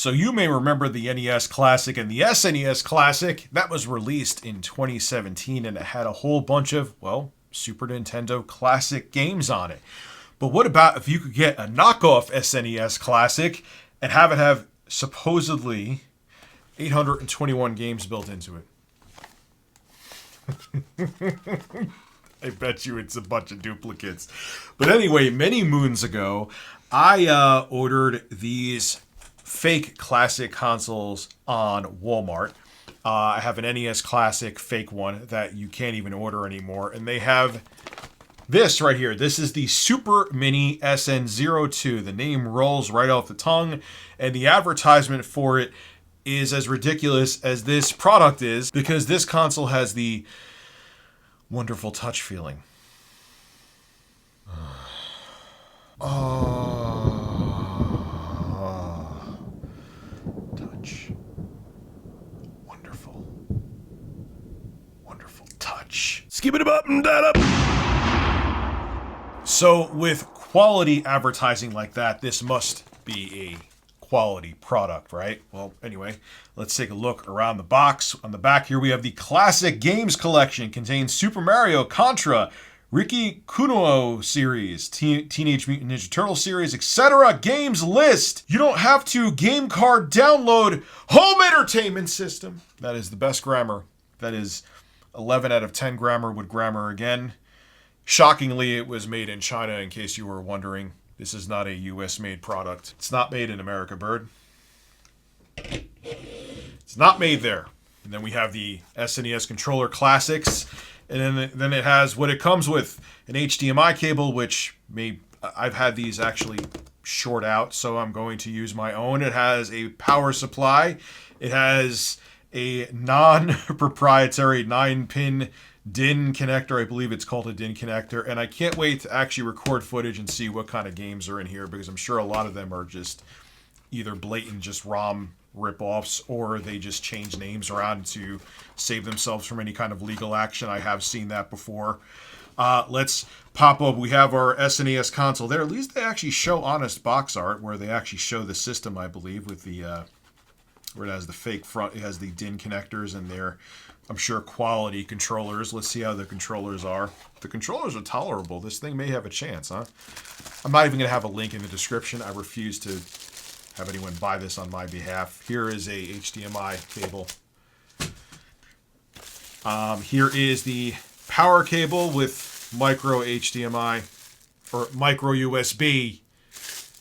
So you may remember the NES Classic and the SNES Classic. That was released in 2017 and it had a whole bunch of, well, Super Nintendo classic games on it. But what about if you could get a knockoff SNES Classic and have it have supposedly 821 games built into it? I bet you it's a bunch of duplicates. But anyway, many moons ago, I ordered these fake classic consoles on Walmart. I have an NES Classic fake one that you can't even order anymore. And they have this right here. This is the Super Mini SN02. The name rolls right off the tongue. And the advertisement for it is as ridiculous as this product is, because this console has the wonderful touch feeling. Touch. Wonderful. Wonderful touch. Skip it up and that up. So with quality advertising like that, this must be a quality product, right? Well, anyway, let's take a look around the box. On the back here, we have the Classic Games Collection. Contains Super Mario, Contra, Ricky Kuno series, Teenage Mutant Ninja Turtle series, etc. Games list. You don't have to game card download home entertainment system. That is the best grammar. That is 11 out of 10 grammar with grammar again. Shockingly, it was made in China, in case you were wondering. This is not a US-made product. It's not made in America, bird. It's not made there. And then we have the SNES Controller Classics. And then it has what it comes with, an HDMI cable, which I've had these actually short out, so I'm going to use my own. It has a power supply. It has a non-proprietary 9-pin DIN connector. I believe it's called a DIN connector. And I can't wait to actually record footage and see what kind of games are in here, because I'm sure a lot of them are just either blatant just ROM rip-offs, or they just change names around to save themselves from any kind of legal action. I have seen that before. Let's pop up. We have our SNES console there. At least they actually show honest box art, where they actually show the system, I believe, with the where it has the fake front. It has the DIN connectors and their, I'm sure, quality controllers. Let's see how the controllers are. If the controllers are tolerable, this thing may have a chance, huh? I'm not even going to have a link in the description. I refuse to have anyone buy this on my behalf. Here is a HDMI cable. Here is the power cable with micro HDMI, or micro USB.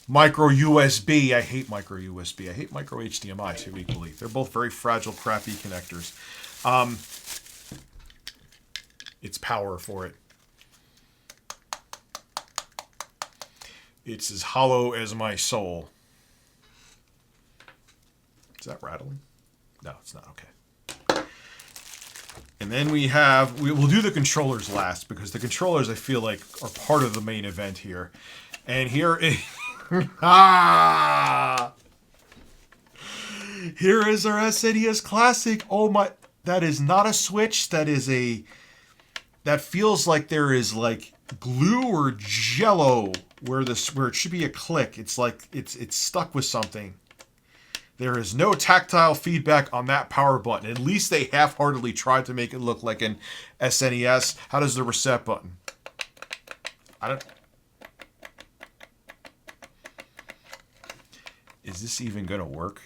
Micro USB. I hate micro USB. I hate micro HDMI too equally. They're both very fragile, crappy connectors. It's power for it. It's as hollow as my soul. Is that rattling? No, it's not. Okay. And then we'll do the controllers last, because the controllers, I feel like, are part of the main event here. And here is... Here is our SNES Classic. Oh my... That is not a switch. That feels like there is like glue or jello where it should be a click. It's like it's stuck with something. There is no tactile feedback on that power button. At least they half-heartedly tried to make it look like an SNES. How does the reset button? Is this even gonna work?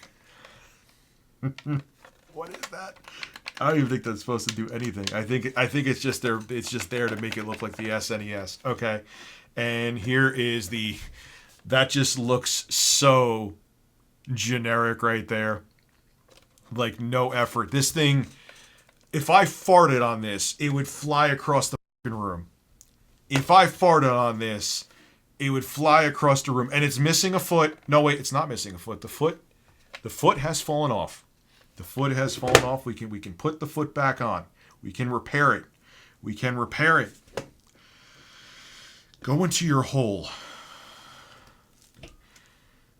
What is that? I don't even think that's supposed to do anything. I think it's just there. It's just there to make it look like the SNES. Okay, and here is that just looks so generic right there. Like, no effort. This thing, if I farted on this, it would fly across the room. If I farted on this, it would fly across the room. And it's missing a foot. No, wait, it's not missing a foot. The foot has fallen off. The foot has fallen off. We can put the foot back on. We can repair it. We can repair it. Go into your hole.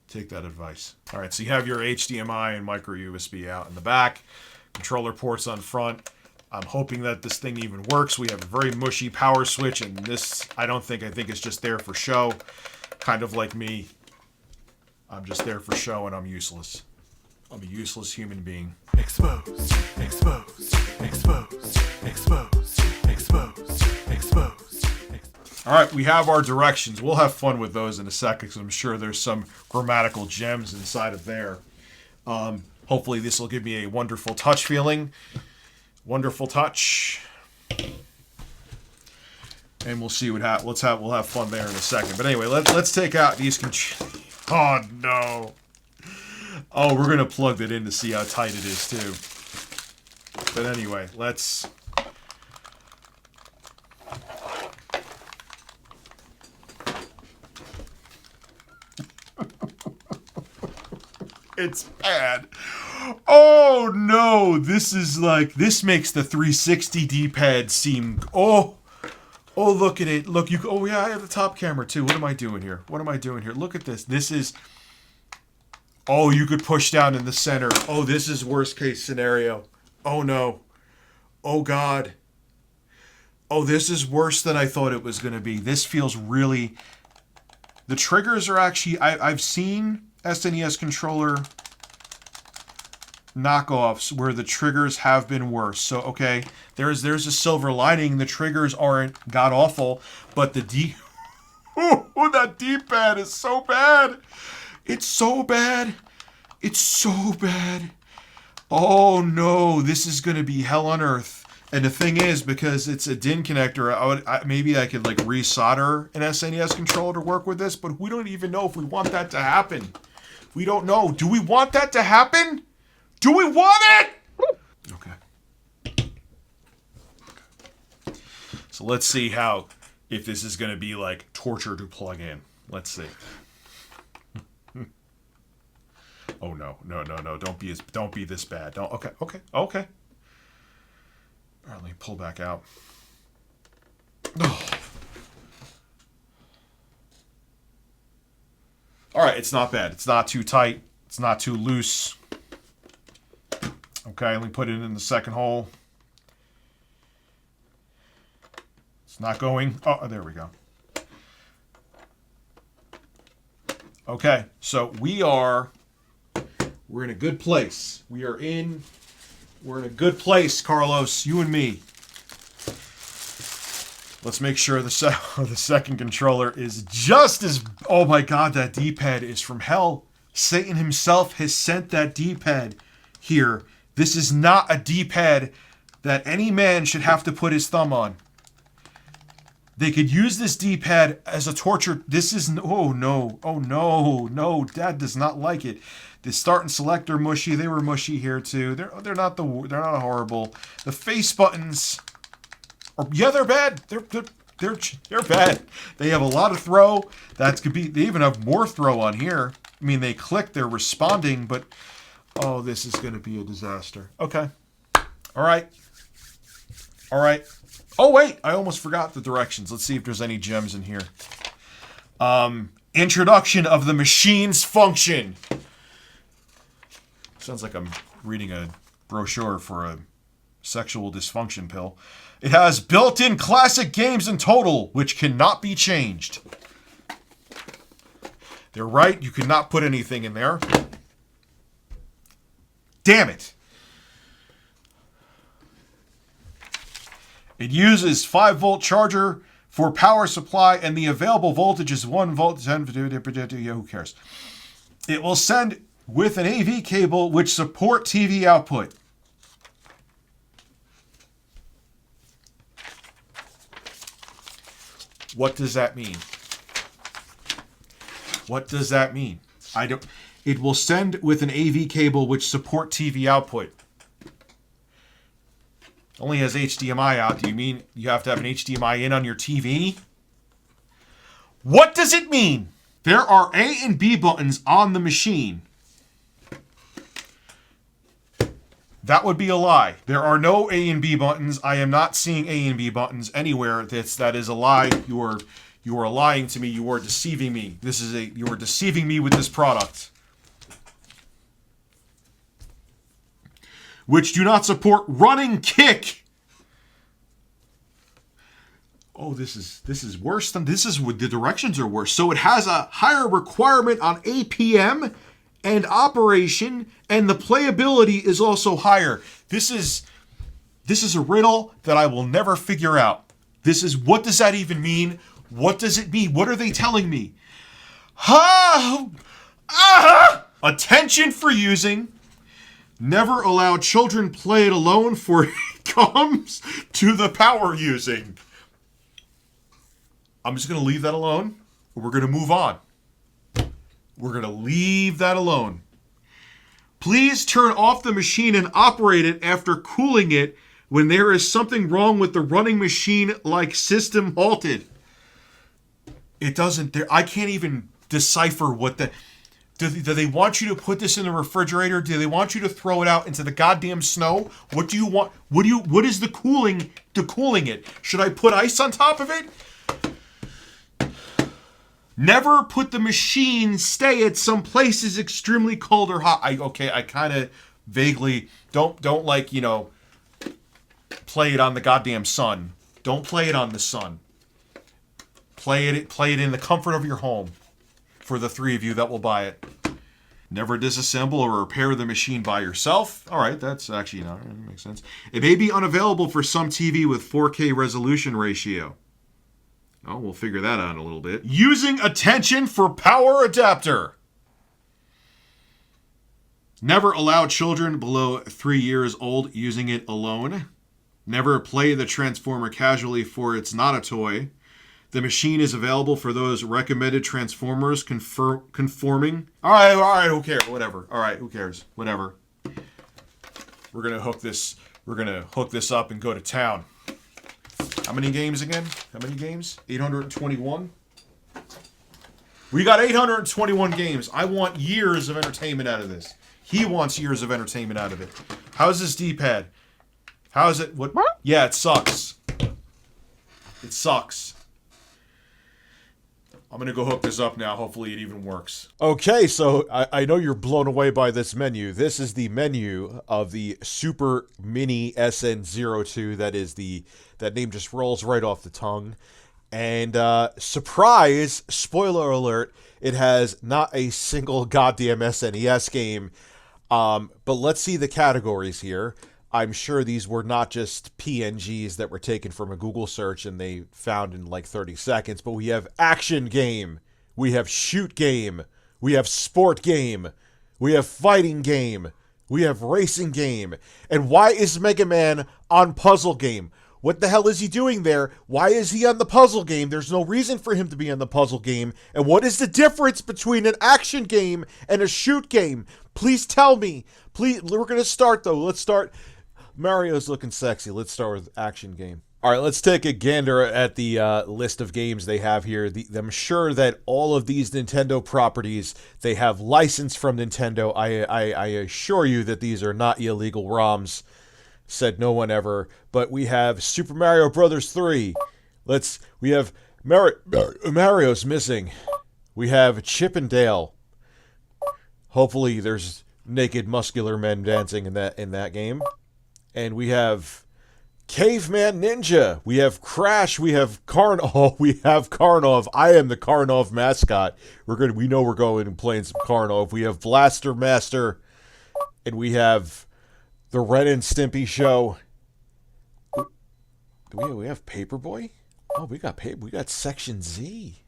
Take that advice. All right, so you have your HDMI and micro USB out in the back. Controller ports on front. I'm hoping that this thing even works. We have a very mushy power switch, and this, I think it's just there for show. Kind of like me. I'm just there for show, and I'm useless. I'm a useless human being. Exposed, exposed, exposed, exposed, exposed, exposed. All right, we have our directions. We'll have fun with those in a second, because I'm sure there's some grammatical gems inside of there. Hopefully this will give me a wonderful touch feeling. Wonderful touch. And we'll see what happens. We'll have fun there in a second. But anyway, let's take out these Oh no. Oh, we're gonna plug that in to see how tight it is too. But anyway, let's. It's bad. Oh no, this makes the 360 D-pad seem, oh, look at it. Look, oh yeah, I have the top camera too. What am I doing here? Look at this. This is, oh, you could push down in the center. Oh, this is worst case scenario. Oh no. Oh God. Oh, this is worse than I thought it was going to be. This feels really, the triggers are actually, I've seen SNES controller knockoffs where the triggers have been worse. So okay, there's a silver lining. The triggers aren't god awful, but that D-pad is so bad. It's so bad. It's so bad. Oh no, this is gonna be hell on earth. And the thing is, because it's a DIN connector, maybe I could like resolder an SNES controller to work with this, but we don't even know if we want that to happen. We don't know. Do we want that to happen? Do we want it? Okay. So let's see if this is going to be like torture to plug in. Let's see. Oh no. Don't be this bad. Don't. Okay. All right, let me pull back out. Oh. All right, it's not bad. It's not too tight. It's not too loose. Okay, let me put it in the second hole. It's not going. Oh, there we go. Okay, so we're in a good place. We're in a good place, Carlos, you and me. Let's make sure the second controller is just as... Oh my God, that D-pad is from hell. Satan himself has sent that D-pad here. This is not a D-pad that any man should have to put his thumb on. They could use this D-pad as a torture. This is... Oh no. Dad does not like it. The start and select are mushy. They were mushy here too. They're not horrible. The face buttons... Yeah, they're bad. They're bad. They have a lot of throw. They even have more throw on here. I mean, they click, they're responding, but oh, this is going to be a disaster. Okay. All right. Oh wait, I almost forgot the directions. Let's see if there's any gems in here. Introduction of the machine's function. Sounds like I'm reading a brochure for a sexual dysfunction pill. It has built-in classic games in total, which cannot be changed. They're right, you cannot put anything in there. Damn it. It uses 5-volt charger for power supply, and the available voltage is 1 volt. Who cares? It will send with an AV cable which support TV output. What does that mean? It will send with an AV cable which support TV output. Only has HDMI out. Do you mean you have to have an HDMI in on your TV? What does it mean? There are A and B buttons on the machine. That would be a lie. There are no A and B buttons. I am not seeing A and B buttons anywhere. That is a lie. You are lying to me. You are deceiving me. You are deceiving me with this product. Which do not support running kick. Oh, this is worse than this is. The directions are worse. So it has a higher requirement on APM and operation, and the playability is also higher. This is a riddle that I will never figure out. What does that even mean? What does it mean? What are they telling me? Attention for using. Never allow children play it alone, for it comes to the power using. I'm just going to leave that alone. We're going to move on. We're going to leave that alone. Please turn off the machine and operate it after cooling it when there is something wrong with the running machine, like system halted. It doesn't. I can't even decipher what the... Do they want you to put this in the refrigerator? Do they want you to throw it out into the goddamn snow? What do you want? What is the cooling it? Should I put ice on top of it? Never put the machine stay at some places extremely cold or hot. I kind of vaguely don't like, play it on the goddamn sun. Don't play it on the sun. Play it in the comfort of your home. For the 3 of you that will buy it. Never disassemble or repair the machine by yourself. All right, that's actually, that makes sense. It may be unavailable for some TV with 4K resolution ratio. Oh, we'll figure that out in a little bit. Using attention for power adapter. Never allow children below 3 years old using it alone. Never play the Transformer casually, for it's not a toy. The machine is available for those recommended Transformers conforming. All right, who cares? Whatever. All right, who cares? Whatever. We're gonna hook this up and go to town. How many games again? 821. We got 821 games. I want years of entertainment out of this. He wants years of entertainment out of it. How's this D-pad? How is it? What? Yeah, it sucks. It sucks. I'm going to go hook this up now. Hopefully it even works. Okay, so I know you're blown away by this menu. This is the menu of the Super Mini SN02. That name just rolls right off the tongue. And surprise, spoiler alert, it has not a single goddamn SNES game. But let's see the categories here. I'm sure these were not just PNGs that were taken from a Google search and they found in like 30 seconds, but we have action game, we have shoot game, we have sport game, we have fighting game, we have racing game. And why is Mega Man on puzzle game? What the hell is he doing there? Why is he on the puzzle game? There's no reason for him to be on the puzzle game. And what is the difference between an action game and a shoot game? Please tell me. Please, we're going to start though. Let's start. Mario's looking sexy. Let's start with action game. All right, let's take a gander at the list of games they have here. I'm sure that all of these Nintendo properties, they have license from Nintendo. I assure you that these are not illegal ROMs. Said no one ever. But we have Super Mario Brothers 3. We have Mario's missing. We have Chip and Dale. Hopefully there's naked muscular men dancing in that game. And we have Caveman Ninja. We have Crash. We have Karnov. We have Karnov. I am the Karnov mascot. We know we're going and playing some Karnov. We have Blaster Master. And we have the Ren and Stimpy Show. We have Paperboy? Oh, we got Section Z.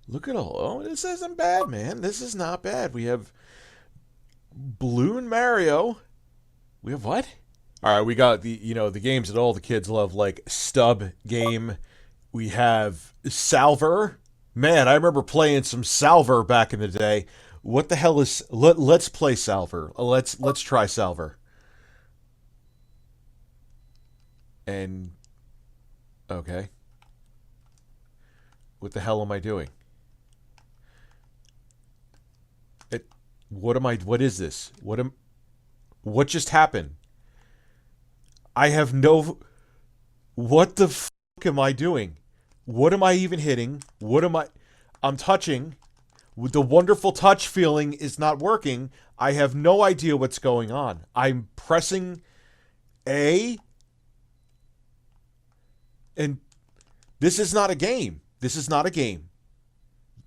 Look at all. Oh, this isn't bad, man. This is not bad. We have Balloon Mario. We have what? All right, we got the games that all the kids love, like Stub Game. We have Salver. Man, I remember playing some Salver back in the day. What the hell is? Let's play Salver. Let's try Salver. And okay, what the hell am I doing? What is this? What just happened? I have no... What the fuck am I doing? What am I even hitting? I'm touching. The wonderful touch feeling is not working. I have no idea what's going on. I'm pressing A. And this is not a game. This is not a game.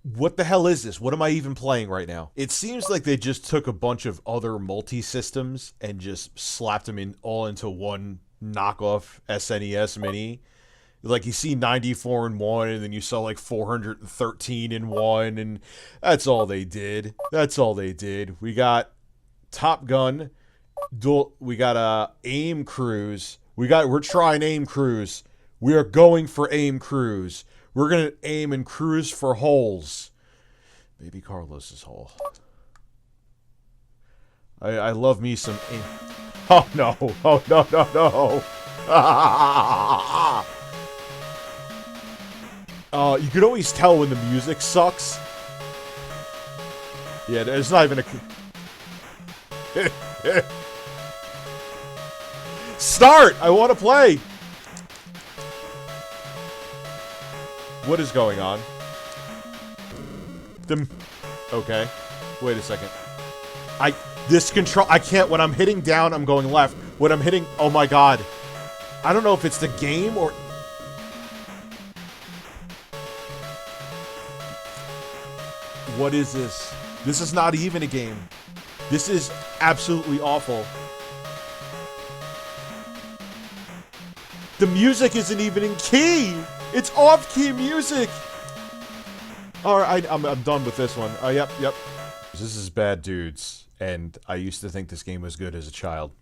what the hell is this? What am I even playing right now? It seems like they just took a bunch of other multi-systems and just slapped them in all into one knockoff SNES Mini. Like, you see 94 in one, and then you saw like 413 in one, and that's all they did. That's all they did. We got Top Gun, we got Aim Cruise. We're trying Aim Cruise. We are going for Aim Cruise. We're gonna aim and cruise for holes. Baby Carlos's hole. I love me some aim. Oh no! Oh no! No! No! You can always tell when the music sucks. Yeah, there's not even a. Start! I want to play! What is going on? Okay. Wait a second. This control... I can't... When I'm hitting down, I'm going left. When I'm hitting... Oh my god. I don't know if it's the game or... What is this? This is not even a game. This is absolutely awful. The music isn't even in key! It's off-key music! Alright, I'm done with this one. Yep. This is Bad Dudes, and I used to think this game was good as a child.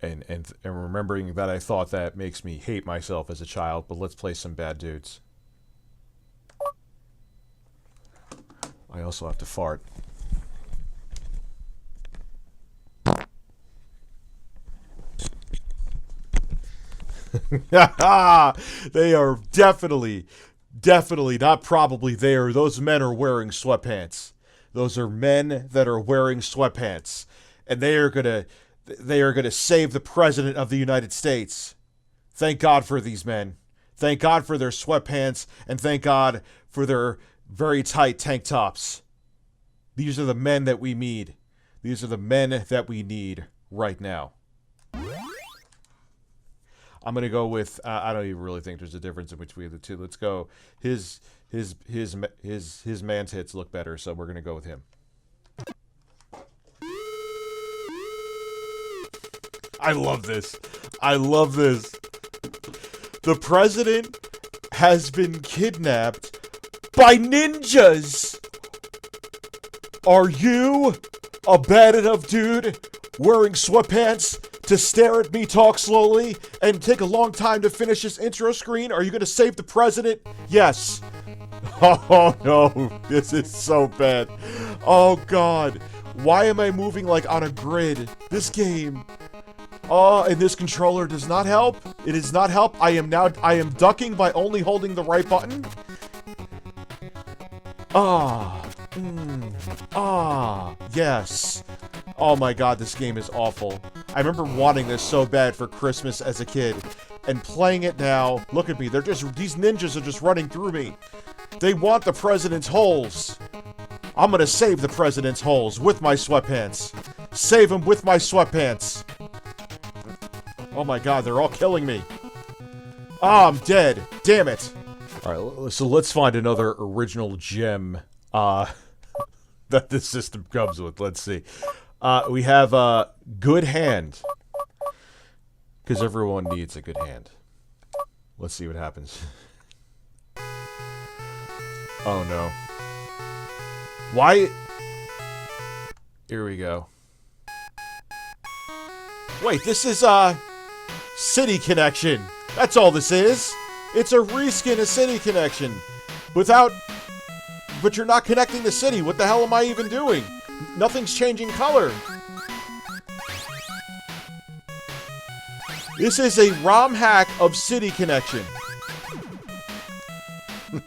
And remembering that I thought that makes me hate myself as a child, but let's play some Bad Dudes. I also have to fart. They are definitely, not probably there. Those men are wearing sweatpants. Those are men that are wearing sweatpants. And they are gonna save the President of the United States. Thank God for these men. Thank God for their sweatpants, and thank God for their very tight tank tops. These are the men that we need. These are the men that we need right now. I'm gonna go with. I don't even really think there's a difference in between the two. Let's go. His man tits look better, so we're gonna go with him. I love this. I love this. The president has been kidnapped by ninjas. Are you a bad enough dude wearing sweatpants to stare at me talk slowly and take a long time to finish this intro screen? Are you going to save the president? Yes. Oh no, this is so bad. Oh god. Why am I moving like on a grid? This game. Oh, and this controller does not help. It does not help. I am ducking by only holding the right button. Yes. Oh my god, this game is awful. I remember wanting this so bad for Christmas as a kid. And playing it now, look at me, these ninjas are just running through me. They want the president's holes. I'm gonna save the president's holes with my sweatpants. Save them with my sweatpants. Oh my god, they're all killing me. I'm dead. Damn it. Alright, so let's find another original gem, that this system comes with. Let's see. We have a good hand. Because everyone needs a good hand. Let's see what happens. Oh no. Why? Here we go. Wait, this is, City Connection. That's all this is. It's a reskin of City Connection. But you're not connecting the city. What the hell am I even doing? Nothing's changing color. This is a ROM hack of City Connection.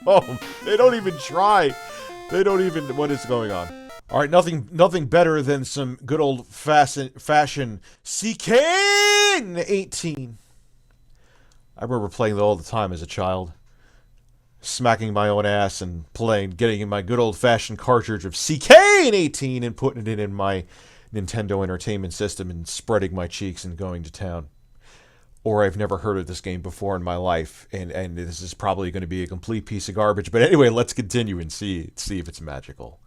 Oh, they don't even try. They don't even... What is going on? Alright, nothing better than some good old-fashioned CK 18. I remember playing that all the time as a child. Smacking my own ass and getting in my good old-fashioned cartridge of CK 18 and putting it in my Nintendo Entertainment System and spreading my cheeks and going to town. or I've never heard of this game before in my life, and this is probably going to be a complete piece of garbage. But anyway, let's continue and see if it's magical.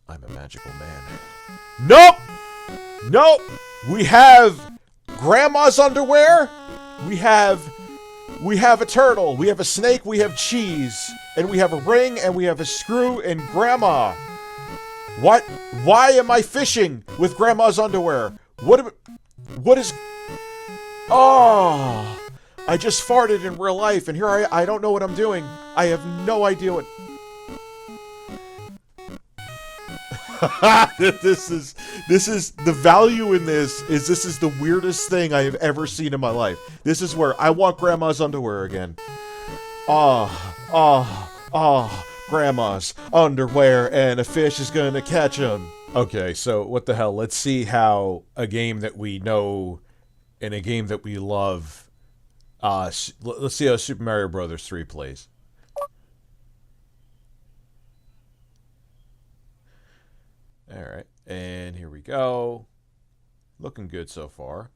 I'm a magical man. Nope! Nope! We have grandma's underwear. We have a turtle. We have a snake. We have cheese. And we have a ring. And we have a screw. And grandma. What? Why am I fishing with grandma's underwear? What is... Oh! I just farted in real life. And here I don't know what I'm doing. I have no idea what... This is the value in this is the weirdest thing I have ever seen in my life. This is where I want grandma's underwear again. Grandma's underwear, and a fish is gonna catch him. Okay, so what the hell? Let's see how a game that we know and a game that we love. Let's see how Super Mario Brothers 3 plays. Alright, and here we go. Looking good so far.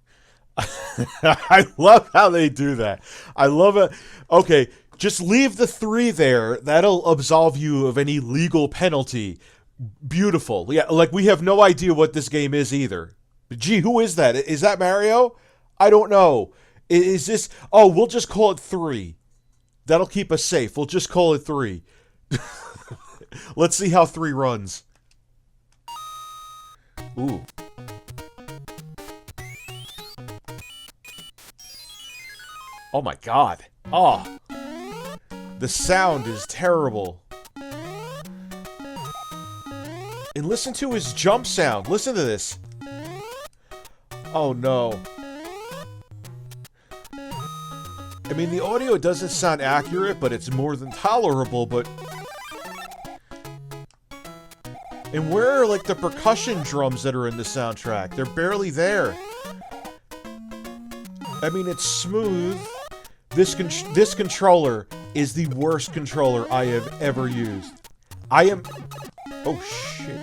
I love how they do that. I love it. Okay, just leave the 3 there. That'll absolve you of any legal penalty. Beautiful. Yeah, like we have no idea what this game is either. Gee, who is that? Is that Mario? I don't know. Is this... Oh, we'll just call it 3. That'll keep us safe. We'll just call it 3. Let's see how 3 runs. Ooh. Oh my god. Oh. The sound is terrible. And listen to his jump sound. Listen to this. Oh no. I mean, the audio doesn't sound accurate, but it's more than tolerable, but... And where are, like, the percussion drums that are in the soundtrack? They're barely there. I mean, it's smooth. This controller is the worst controller I have ever used. I am... Oh, shit.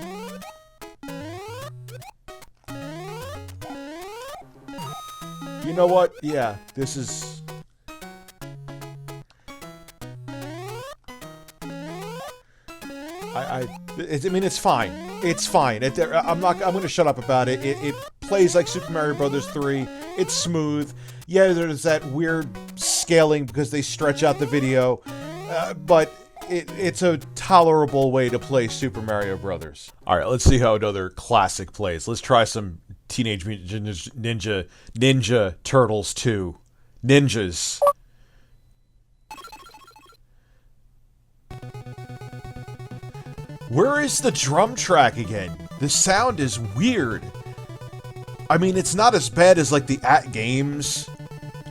You know what? Yeah, this is... I mean, it's fine. It's fine. I'm gonna shut up about it. It plays like Super Mario Brothers 3. It's smooth. Yeah, there's that weird scaling because they stretch out the video. But it's a tolerable way to play Super Mario Brothers. Alright, let's see how another classic plays. Let's try some Teenage Mutant Ninja Turtles 2. Ninjas. Where is the drum track again? The sound is weird. I mean, it's not as bad as, like, the at-games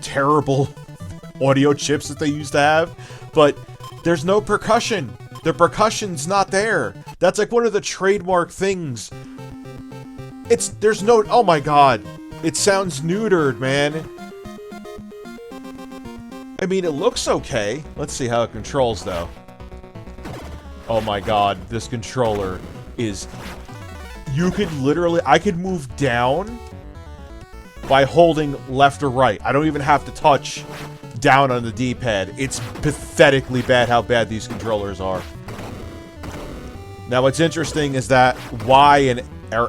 terrible audio chips that they used to have, but there's no percussion. The percussion's not there. That's, like, one of the trademark things. There's no... Oh my god. It sounds neutered, man. I mean, it looks okay. Let's see how it controls, though. Oh my god, this controller is... You could literally... I could move down by holding left or right. I don't even have to touch down on the D-pad. It's pathetically bad how bad these controllers are. Now, what's interesting is that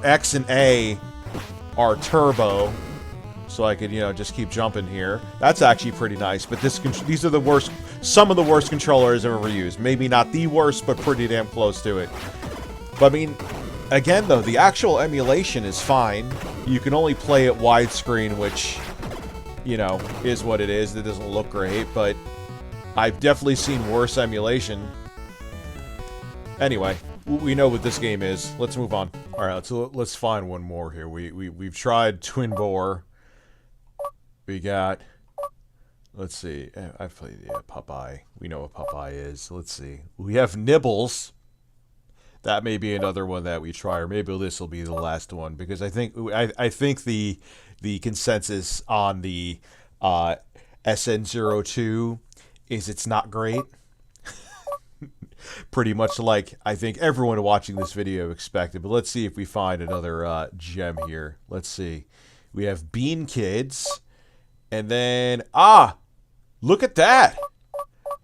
X and A are turbo. So I could, you know, just keep jumping here. That's actually pretty nice, but these are the worst... Some of the worst controllers I've ever used. Maybe not the worst, but pretty damn close to it. But I mean, again though, the actual emulation is fine. You can only play it widescreen, which, you know, is what it is. It doesn't look great, but I've definitely seen worse emulation. Anyway, we know what this game is. Let's move on. Alright, let's find one more here. We've tried Twin Bore. We got... Let's see. I've played Popeye. We know what Popeye is. Let's see. We have Nibbles. That may be another one that we try, or maybe this will be the last one, because I think the consensus on the SN02 is it's not great. Pretty much like I think everyone watching this video expected. But let's see if we find another gem here. Let's see. We have Bean Kids. And then, look at that.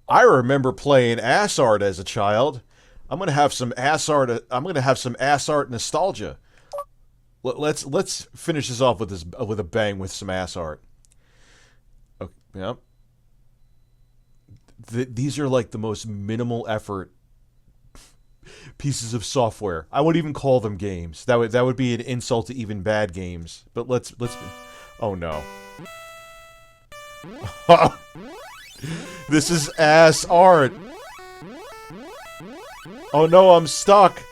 I remember playing ass art as a child. I'm gonna have some ass art. I'm gonna have some ass art nostalgia. Let's finish this off with a bang with some ass art. Okay, yep. These are like the most minimal effort pieces of software. I wouldn't even call them games. That would be an insult to even bad games. But let's. Oh no. This is ass art. Oh no, I'm stuck.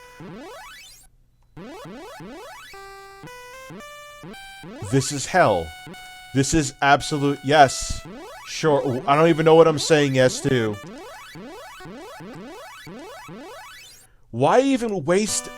This is hell. This is absolute yes. Sure. I don't even know what I'm saying yes to. Why even waste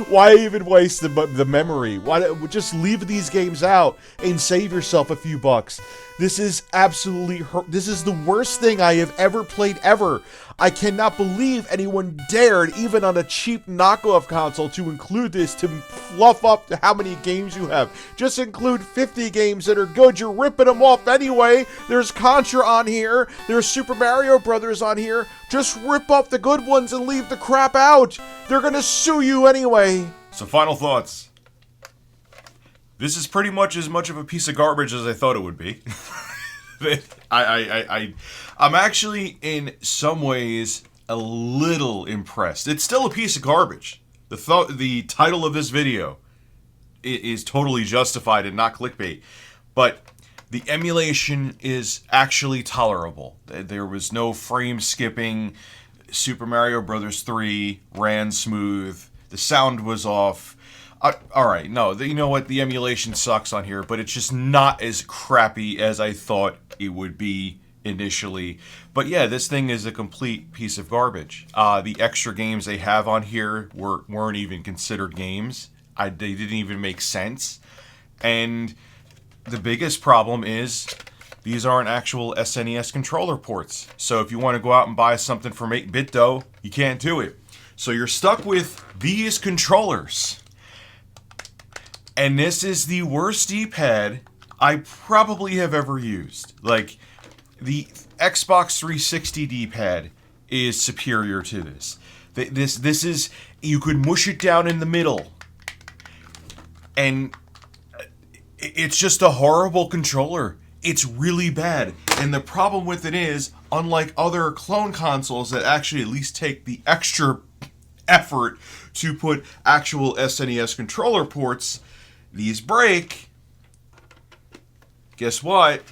why even waste the memory? Why just leave these games out and save yourself a few bucks? This is absolutely this is the worst thing I have ever played ever. I cannot believe anyone dared, even on a cheap knockoff console, to include this to fluff up how many games you have. Just include 50 games that are good. You're ripping them off anyway. There's Contra on here. There's Super Mario Brothers on here. Just rip up the good ones and leave the crap out. They're gonna sue you anyway. So final thoughts. This is pretty much as much of a piece of garbage as I thought it would be. I'm actually, in some ways, a little impressed. It's still a piece of garbage. The title of this video is totally justified and not clickbait. But the emulation is actually tolerable. There was no frame skipping. Super Mario Bros. 3 ran smooth. The sound was off. Alright, no, you know what? The emulation sucks on here, but it's just not as crappy as I thought it would be initially. But yeah, this thing is a complete piece of garbage. The extra games they have on here weren't even considered games. They didn't even make sense. And the biggest problem is these aren't actual SNES controller ports. So if you want to go out and buy something from 8BitDo, you can't do it. So you're stuck with these controllers. And this is the worst D-pad I probably have ever used. Like, the Xbox 360 D-pad is superior to this. This is, you could mush it down in the middle. And it's just a horrible controller. It's really bad. And the problem with it is, unlike other clone consoles that actually at least take the extra effort to put actual SNES controller ports, these break. Guess what?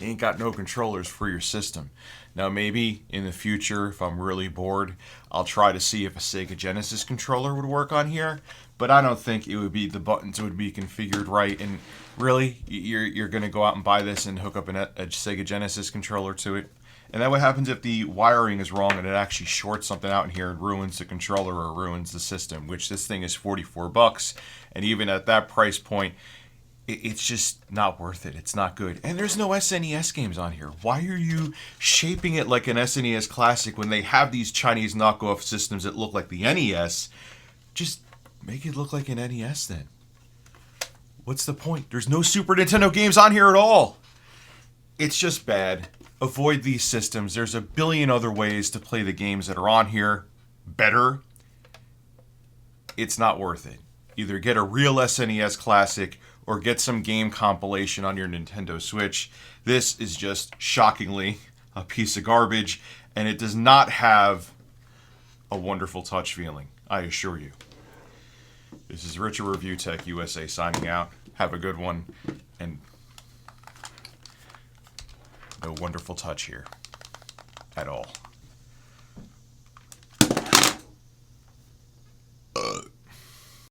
You ain't got no controllers for your system. Now maybe in the future, if I'm really bored, I'll try to see if a Sega Genesis controller would work on here. But I don't think it would be, the buttons would be configured right. And really, you're going to go out and buy this and hook up a Sega Genesis controller to it. And then what happens if the wiring is wrong and it actually shorts something out in here and ruins the controller or ruins the system, which this thing is $44. And even at that price point, it's just not worth it. It's not good. And there's no SNES games on here. Why are you shaping it like an SNES Classic when they have these Chinese knockoff systems that look like the NES? Just make it look like an NES then. What's the point? There's no Super Nintendo games on here at all. It's just bad. Avoid these systems. There's a billion other ways to play the games that are on here better. It's not worth it. Either get a real SNES Classic or get some game compilation on your Nintendo Switch. This is just shockingly a piece of garbage, and it does not have a wonderful touch feeling, I assure you. This is Richard ReviewTechUSA signing out. Have a good one, and no wonderful touch here at all.